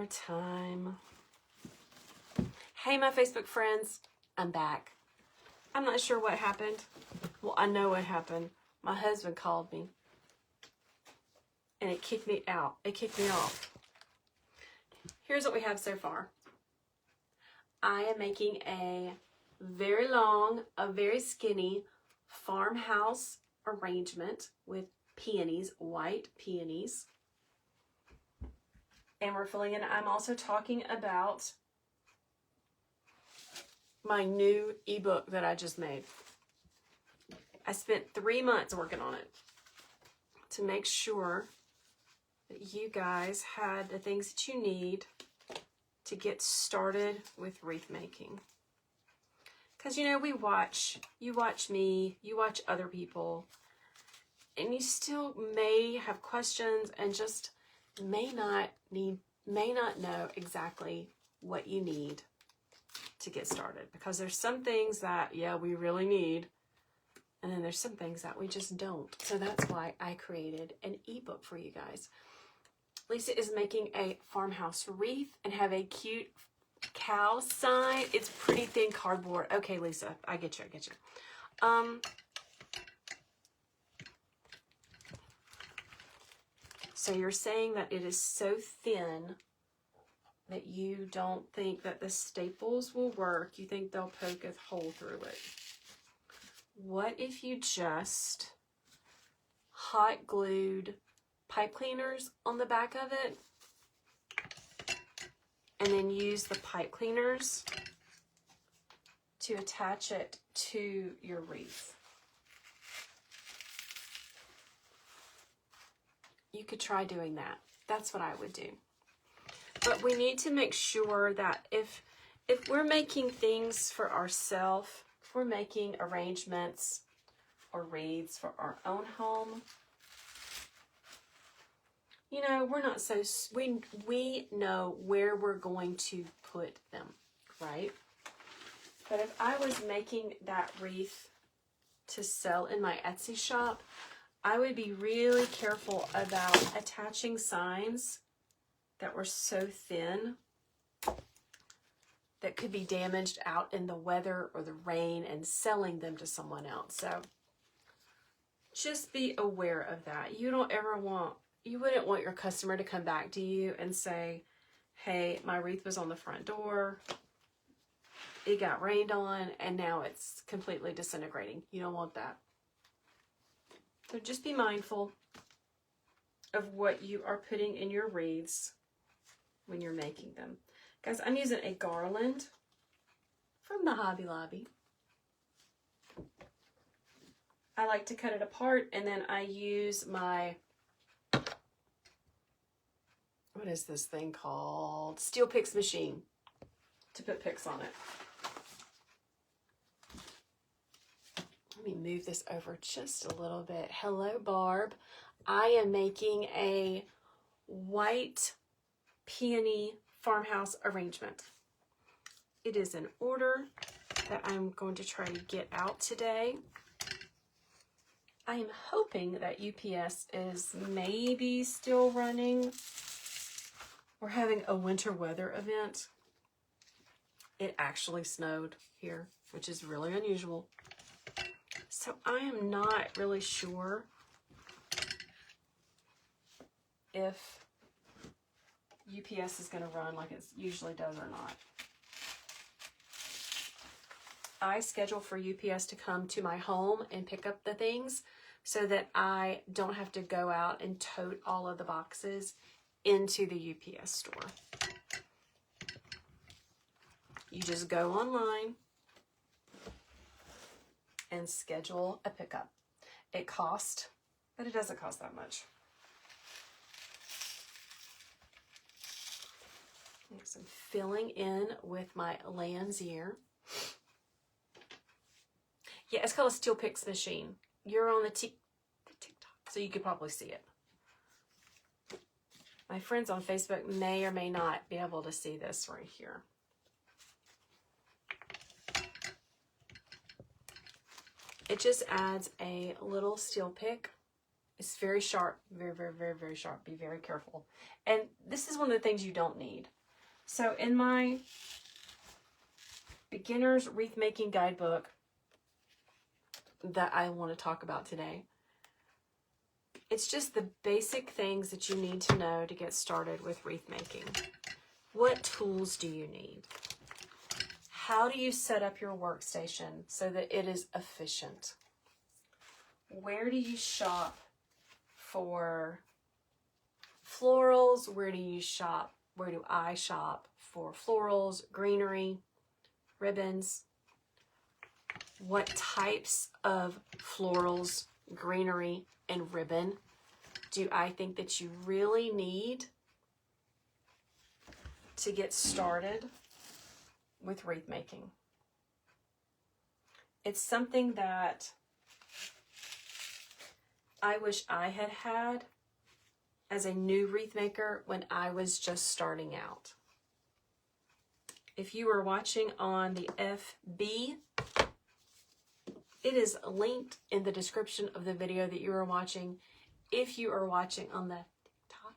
more time. Hey, my Facebook friends, I'm back. I'm not sure what happened. Well, I know what happened. My husband called me and it kicked me out. It kicked me off. Here's what we have so far. I am making a very long, a very skinny farmhouse arrangement with peonies, white peonies. And we're filling in. I'm also talking about my new ebook that I just made. I spent 3 months working on it to make sure that you guys had the things that you need to get started with wreath making. Because, you know, you watch me, you watch other people, and you still may have questions and just may not know exactly what you need to get started. Because there's some things that, yeah, we really need, and then there's some things that we just don't. So that's why I created an ebook for you guys. Lisa is making a farmhouse wreath and have a cute cow sign. It's pretty thin cardboard. Okay, Lisa, I get you. So you're saying that it is so thin that you don't think that the staples will work. You think they'll poke a hole through it. What if you just hot glued pipe cleaners on the back of it and then use the pipe cleaners to attach it to your wreath? You could try doing that. That's what I would do. But we need to make sure that if we're making things for ourselves, if we're making arrangements or wreaths for our own home, you know, we're not so, we know where we're going to put them, right? But if I was making that wreath to sell in my Etsy shop, I would be really careful about attaching signs that were so thin that could be damaged out in the weather or the rain and selling them to someone else. So just be aware of that. You wouldn't want your customer to come back to you and say, hey, my wreath was on the front door, it got rained on, and now it's completely disintegrating. You don't want that. So just be mindful of what you are putting in your wreaths when you're making them. Guys, I'm using a garland from the Hobby Lobby. I like to cut it apart, and then I use my, what is this thing called? Steel picks machine to put picks on it. Let me move this over just a little bit. Hello, Barb. I am making a white peony farmhouse arrangement. It is an order that I'm going to try to get out today. I am hoping that UPS is maybe still running. We're having a winter weather event. It actually snowed here, which is really unusual. So I am not really sure if UPS is going to run like it usually does or not. I schedule for UPS to come to my home and pick up the things so that I don't have to go out and tote all of the boxes into the UPS store. You just go online and schedule a pickup. It costs, but it doesn't cost that much. So I'm filling in with my Lanzier. Yeah, it's called a Steel Picks machine. You're on the TikTok, so you could probably see it. My friends on Facebook may or may not be able to see this right here. It just adds a little steel pick. It's very sharp, very, very, very, very sharp. Be very careful. And this is one of the things you don't need. So in my beginner's wreath making guidebook that I want to talk about today, it's just the basic things that you need to know to get started with wreath making. What tools do you need? How do you set up your workstation so that it is efficient? Where do you shop for florals? Where do you shop? Where do I shop for florals, greenery, ribbons? What types of florals, greenery, and ribbon do I think that you really need to get started with wreath making? It's something that I wish I had had as a new wreath maker when I was just starting out. If you are watching on the FB, it is linked in the description of the video that you are watching. If you are watching on the TikTok,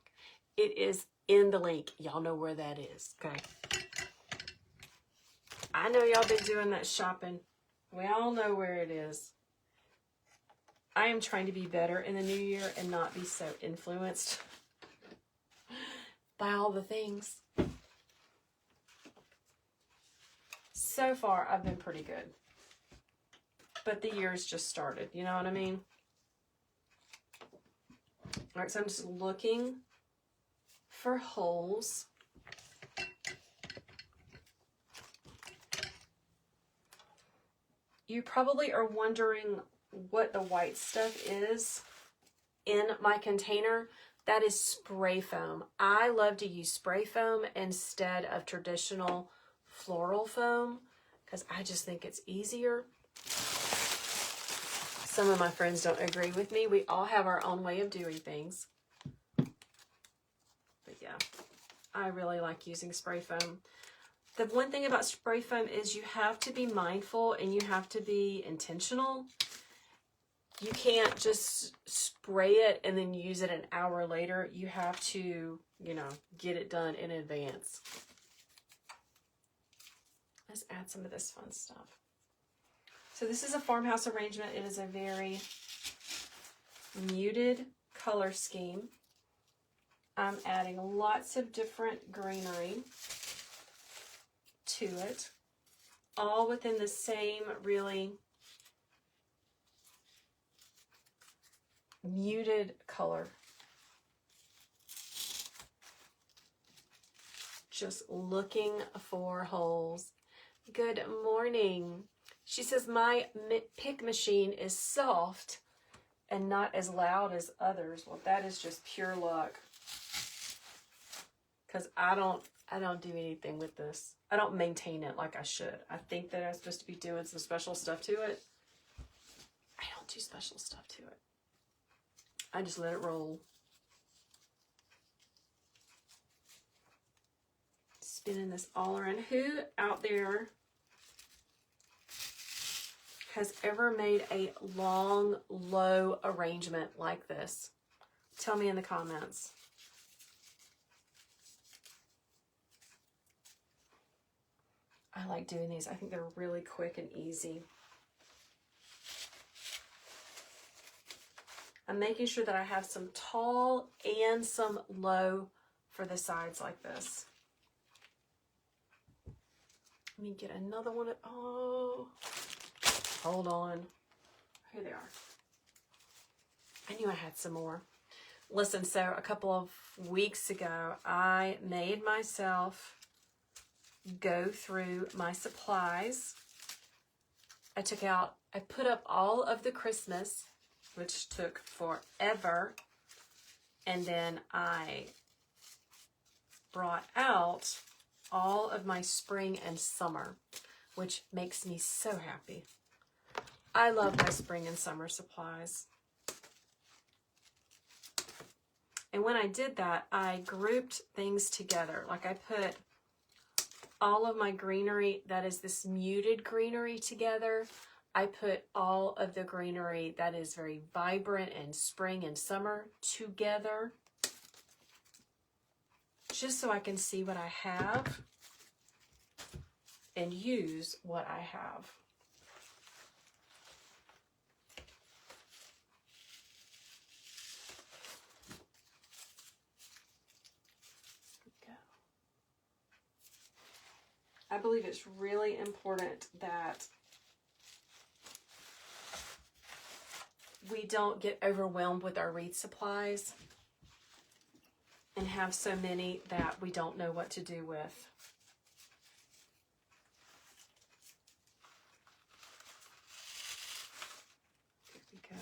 it is in the link. Y'all know where that is, okay? I know y'all been doing that shopping. We all know where it is. I am trying to be better in the new year and not be so influenced by all the things. So far, I've been pretty good. But the year's just started, you know what I mean? All right, so I'm just looking for holes. You probably are wondering what the white stuff is in my container. That is spray foam. I love to use spray foam instead of traditional floral foam because I just think it's easier. Some of my friends don't agree with me. We all have our own way of doing things. But yeah, I really like using spray foam. The one thing about spray foam is you have to be mindful and you have to be intentional. You can't just spray it and then use it an hour later. You have to, you know, get it done in advance. Let's add some of this fun stuff. So this is a farmhouse arrangement. It is a very muted color scheme. I'm adding lots of different greenery to it, all within the same really muted color. Just looking for holes. Good morning. She says, my pick machine is soft and not as loud as others. Well, that is just pure luck. Because I don't do anything with this. I don't maintain it like I should. I think that I'm supposed to be doing some special stuff to it. I don't do special stuff to it. I just let it roll. Spinning this all around. Who out there has ever made a long, low arrangement like this? Tell me in the comments. I like doing these. I think they're really quick and easy. I'm making sure that I have some tall and some low for the sides like this. Let me get another one. Oh, hold on. Here they are. I knew I had some more. Listen, so a couple of weeks ago, I made myself go through my supplies. I put up all of the Christmas, which took forever, and then I brought out all of my spring and summer, which makes me so happy. I love my spring and summer supplies. And when I did that, I grouped things together. Like I put all of my greenery, that is this muted greenery, together. I put all of the greenery that is very vibrant and spring and summer together, just so I can see what I have and use what I have. I believe it's really important that we don't get overwhelmed with our wreath supplies and have so many that we don't know what to do with. There we go.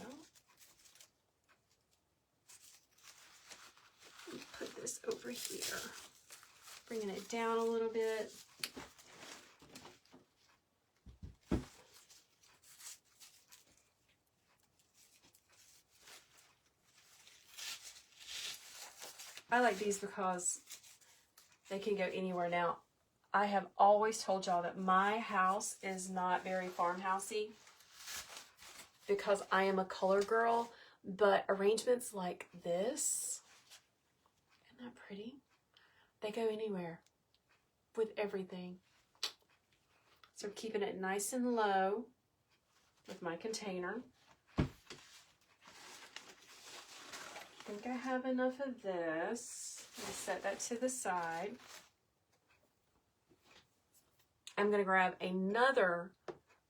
Put this over here. Bringing it down a little bit. I like these because they can go anywhere. Now, I have always told y'all that my house is not very farmhousey because I am a color girl, but arrangements like this, isn't that pretty? They go anywhere with everything. So I'm keeping it nice and low with my container. I think I have enough of this. I'm going to set that to the side. I'm going to grab another,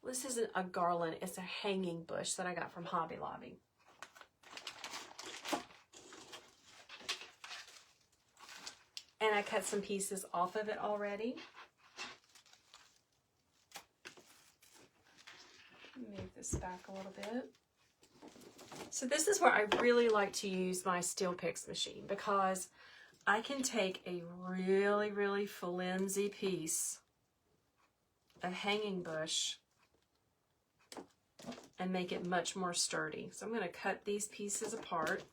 this isn't a garland, it's a hanging bush that I got from Hobby Lobby. And I cut some pieces off of it already. Move this back a little bit. So this is where I really like to use my steel picks machine, because I can take a really, really flimsy piece of hanging bush and make it much more sturdy. So I'm going to cut these pieces apart.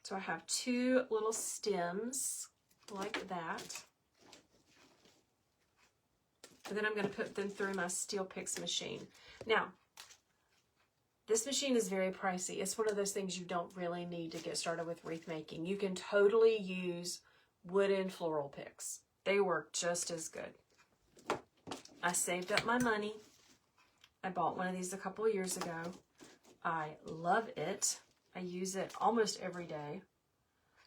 So I have two little stems like that. And then I'm going to put them through my steel picks machine. Now, this machine is very pricey. It's one of those things you don't really need to get started with wreath making. You can totally use wooden floral picks. They work just as good. I saved up my money. I bought one of these a couple of years ago. I love it. I use it almost every day,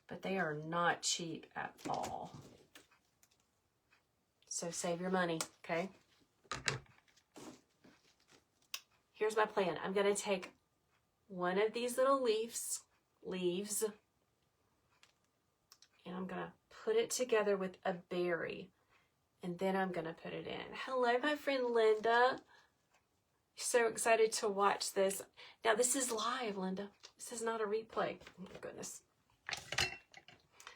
but they are not cheap at all. So save your money, okay? Here's my plan. I'm going to take one of these little leaves, and I'm going to put it together with a berry, and then I'm going to put it in. Hello, my friend Linda. So excited to watch this. Now, this is live, Linda. This is not a replay. Oh, my goodness.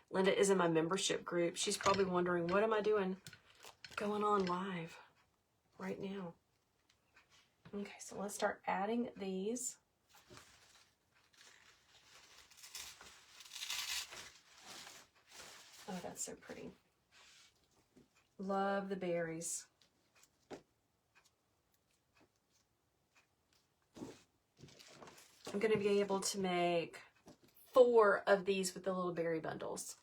Linda is in my membership group. She's probably wondering, what am I doing going on live right now? Okay, so let's start adding these. Oh, that's so pretty. Love the berries. I'm going to be able to make 4 of these with the little berry bundles.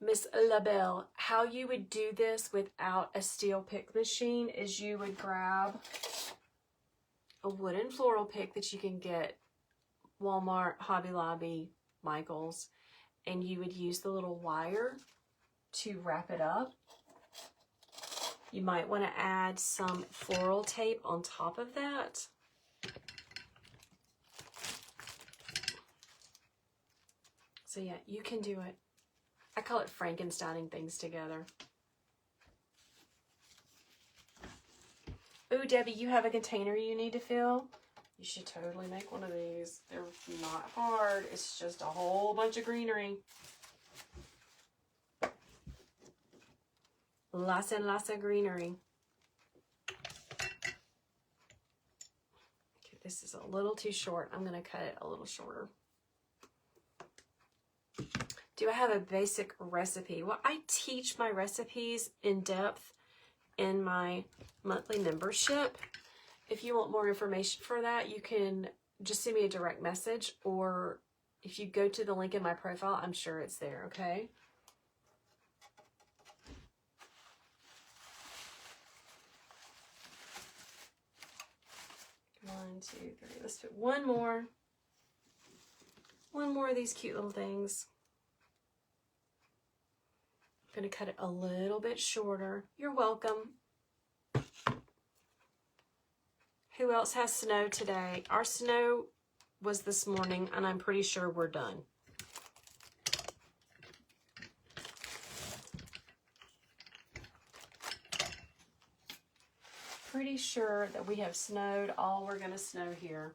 Miss LaBelle, how you would do this without a steel pick machine is you would grab a wooden floral pick that you can get Walmart, Hobby Lobby, Michael's, and you would use the little wire to wrap it up. You might want to add some floral tape on top of that. So yeah, you can do it. I call it Frankensteining things together. Ooh, Debbie, you have a container you need to fill? You should totally make one of these. They're not hard. It's just a whole bunch of greenery. Lots and lots of greenery. Okay, this is a little too short. I'm going to cut it a little shorter. Do I have a basic recipe? Well, I teach my recipes in depth in my monthly membership. If you want more information for that, you can just send me a direct message, or if you go to the link in my profile, I'm sure it's there, okay? One, two, three. Let's put one more. One more of these cute little things. I'm going to cut it a little bit shorter. You're welcome. Who else has snow today? Our snow was this morning, and I'm pretty sure we're done. Pretty sure that we have snowed all we're going to snow here.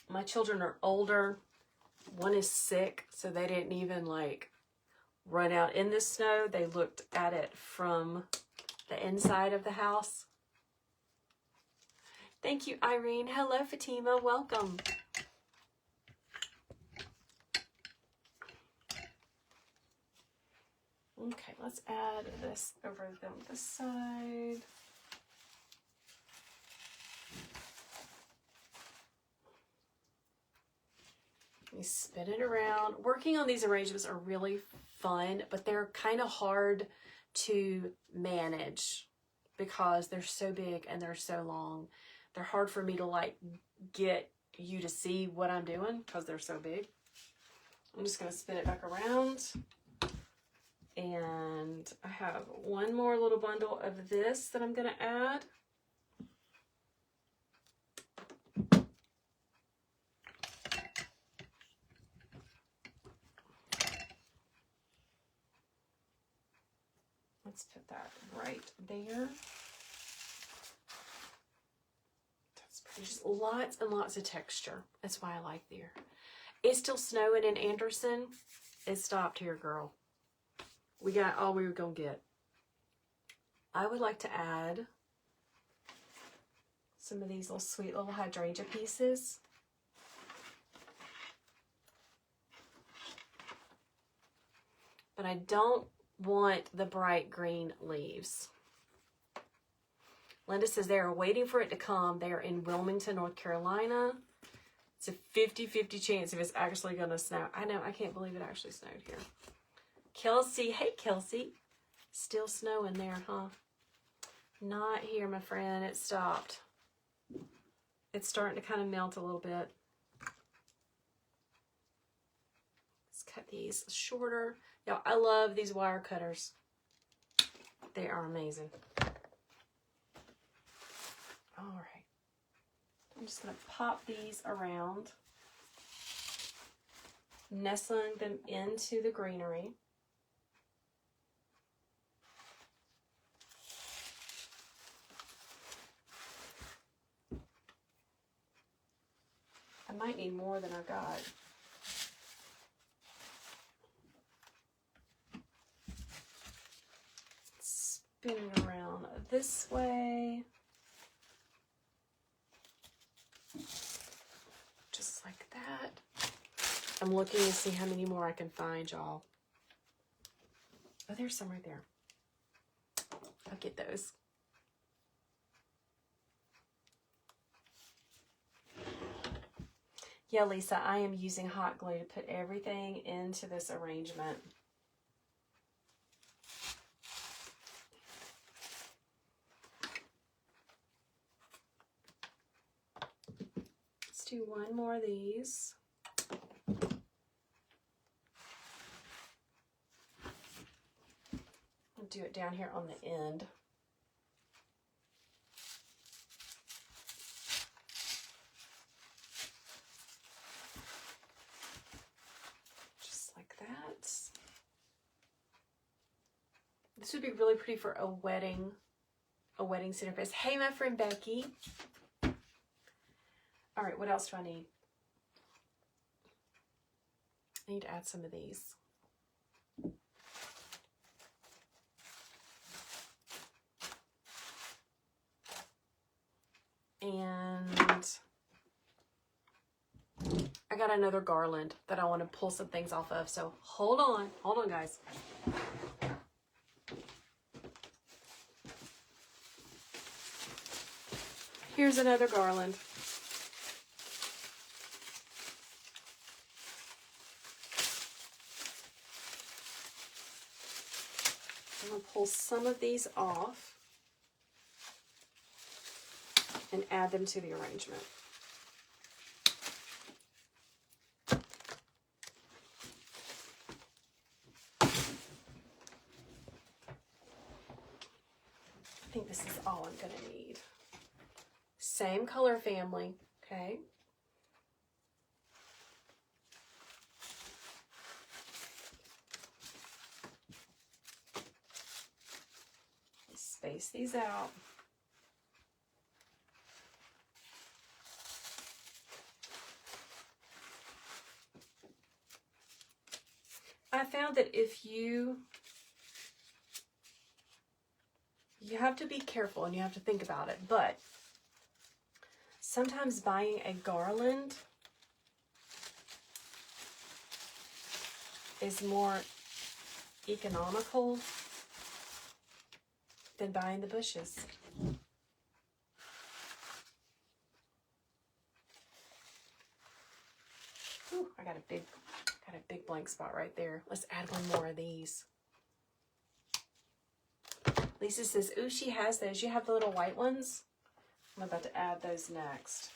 My children are older. One is sick, so they didn't even like run out in the snow. They looked at it from the inside of the house. Thank you, Irene. Hello, Fatima. Welcome. Okay, let's add this over on this side. You spin it around. Working on these arrangements are really fun, but they're kind of hard to manage because they're so big and they're so long. They're hard for me to like get you to see what I'm doing because they're so big. I'm just going to spin it back around. And I have one more little bundle of this that I'm going to add. Let's put that right there. That's pretty, just lots and lots of texture. That's why I like there. It's still snowing in Anderson. It stopped here, girl. We got all we were going to get. I would like to add some of these little sweet little hydrangea pieces. But I don't want the bright green leaves. Linda says they are waiting for it to come. They are in Wilmington, North Carolina. It's a 50-50 chance if it's actually going to snow. I know, I can't believe it actually snowed here. Kelsey, hey Kelsey. Still snowing there, huh? Not here, my friend. It stopped. It's starting to kind of melt a little bit. Let's cut these shorter. Y'all, I love these wire cutters. They are amazing. All right. I'm just going to pop these around, nestling them into the greenery. I might need more than I've got. Spin it around this way. Just like that. I'm looking to see how many more I can find, y'all. Oh, there's some right there. I'll get those. Yeah, Lisa, I am using hot glue to put everything into this arrangement. Let's do one more of these. I'll do it down here on the end. This would be really pretty for a wedding centerpiece. Hey, my friend Becky. All right, what else do I need? I need to add some of these. And I got another garland that I want to pull some things off of. So hold on guys. Here's another garland. I'm going to pull some of these off and add them to the arrangement. I think this is all I'm going to need. Same color family, okay? Space these out. I found that if you have to be careful and you have to think about it, but sometimes buying a garland is more economical than buying the bushes. Ooh, I got a big blank spot right there. Let's add one more of these. Lisa says, ooh, she has those. You have the little white ones? I'm about to add those next.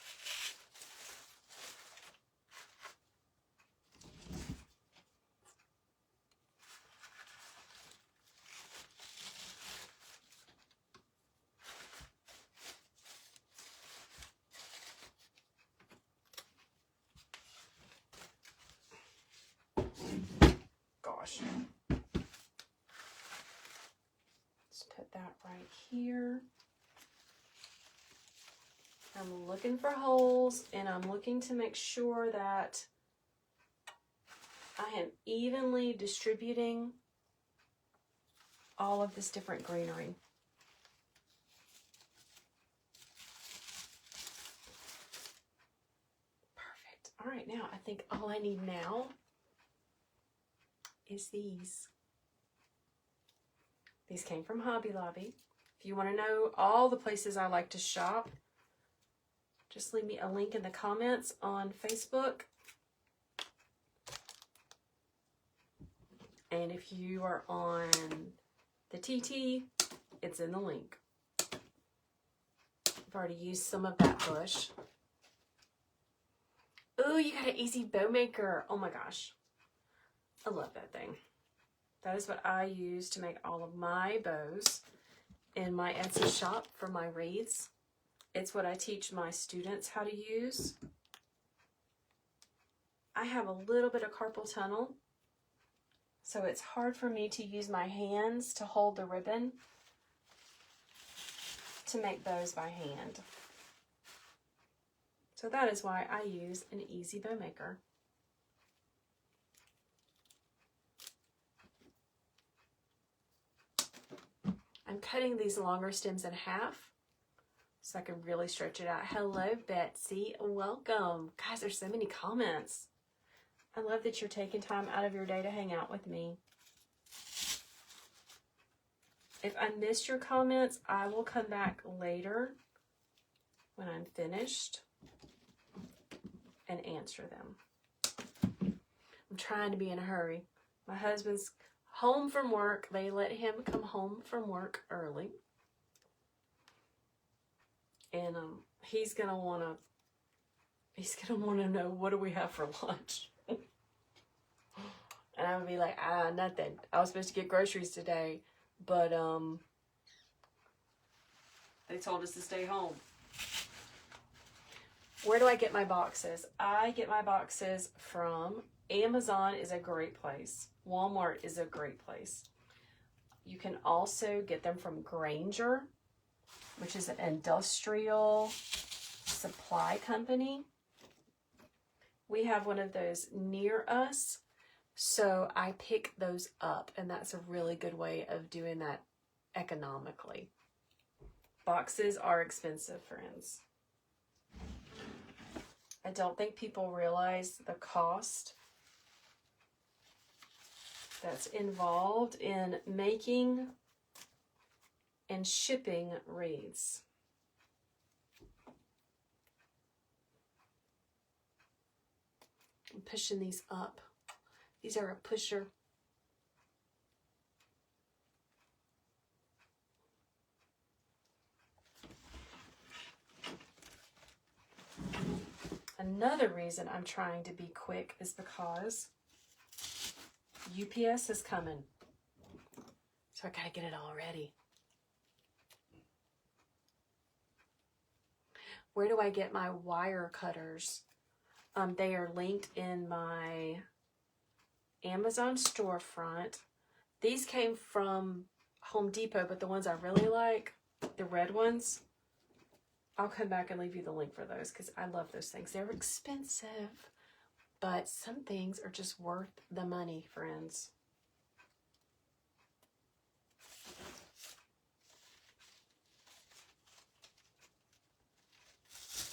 Gosh. Let's put that right here. I'm looking for holes, and I'm looking to make sure that I am evenly distributing all of this different greenery. Perfect. All right, now I think all I need now is these. These came from Hobby Lobby. If you want to know all the places I like to shop, just leave me a link in the comments on Facebook. And if you are on the TT, it's in the link. I've already used some of that bush. Ooh, you got an easy bow maker. Oh my gosh. I love that thing. That is what I use to make all of my bows in my Etsy shop for my wreaths. It's what I teach my students how to use. I have a little bit of carpal tunnel, so it's hard for me to use my hands to hold the ribbon to make bows by hand. So that is why I use an easy bow maker. I'm cutting these longer stems in half so I can really stretch it out. Hello, Betsy. Welcome. Guys, there's so many comments. I love that you're taking time out of your day to hang out with me. If I missed your comments, I will come back later when I'm finished and answer them. I'm trying to be in a hurry. My husband's home from work. They let him come home from work early. And he's gonna wanna know, what do we have for lunch? And I'm gonna be like, nothing. I was supposed to get groceries today, but they told us to stay home. Where do I get my boxes? I get my boxes from Amazon is a great place. Walmart is a great place. You can also get them from Grainger, which is an industrial supply company. We have one of those near us, so I pick those up, and that's a really good way of doing that economically. Boxes are expensive, friends. I don't think people realize the cost that's involved in making and shipping wreaths. I'm pushing these up. These are a pusher. Another reason I'm trying to be quick is because UPS is coming. So I gotta get it all ready. Where do I get my wire cutters? They are linked in my Amazon storefront. These came from Home Depot, but the ones I really like, the red ones, I'll come back and leave you the link for those because I love those things. They're expensive, but some things are just worth the money, friends.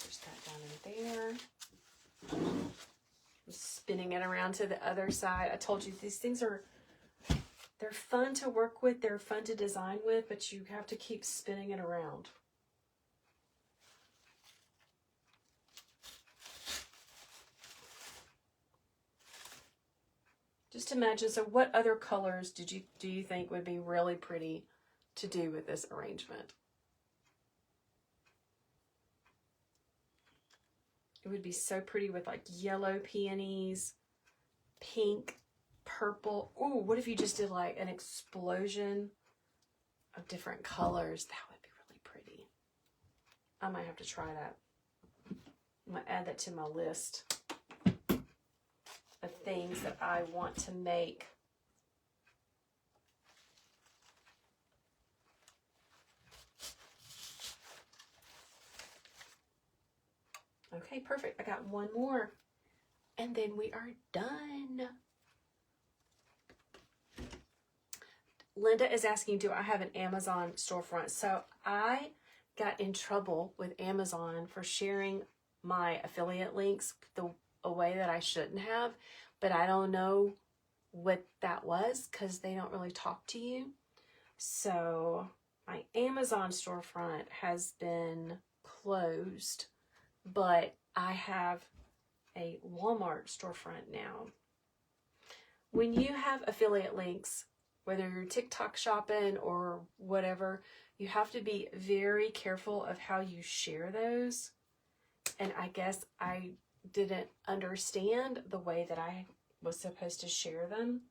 Push that down in there. I'm spinning it around to the other side. I told you these things are, they're fun to work with. They're fun to design with, but you have to keep spinning it around. Just imagine, so what other colors do you think would be really pretty to do with this arrangement? It would be so pretty with like yellow peonies, pink, purple. Oh, what if you just did like an explosion of different colors? That would be really pretty. I might have to try that. I'm gonna add that to my list of things that I want to make. Okay, perfect. I got one more. And then we are done. Linda is asking, do I have an Amazon storefront? So I got in trouble with Amazon for sharing my affiliate links a way that I shouldn't have, but I don't know what that was because they don't really talk to you. So my Amazon storefront has been closed, but I have a Walmart storefront now. When you have affiliate links, whether you're TikTok shopping or whatever, you have to be very careful of how you share those. And I guess I didn't understand the way that I was supposed to share them.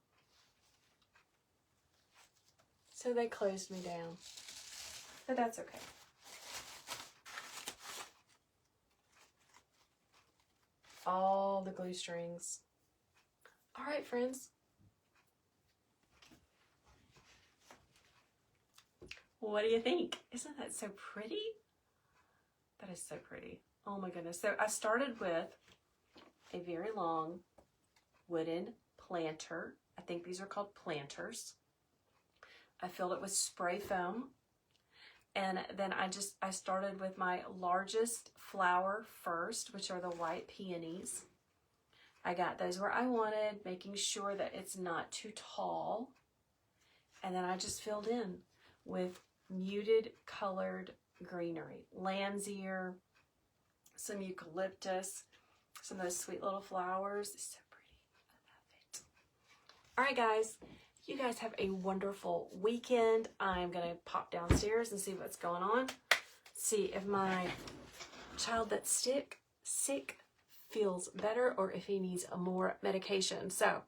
So they closed me down. But that's okay. All the glue strings. All right, friends. What do you think? Isn't that so pretty? That is so pretty. Oh my goodness. So I started with a very long wooden planter. I think these are called planters. I filled it with spray foam. And then I started with my largest flower first, which are the white peonies. I got those where I wanted, making sure that it's not too tall. And then I just filled in with muted colored greenery. Lamb's ear, some eucalyptus, some of those sweet little flowers. It's so pretty. I love it. All right, guys. You guys have a wonderful weekend. I'm going to pop downstairs and see what's going on. See if my child that's sick feels better or if he needs more medication. So,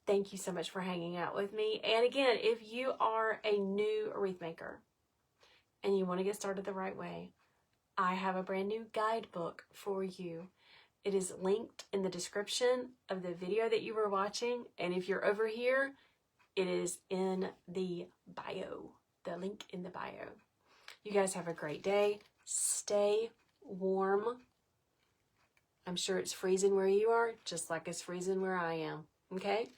thank you so much for hanging out with me. And again, if you are a new wreath maker and you want to get started the right way, I have a brand new guidebook for you. It is linked in the description of the video that you were watching. And if you're over here, it is in the bio, the link in the bio. You guys have a great day. Stay warm. I'm sure it's freezing where you are, just like it's freezing where I am. Okay?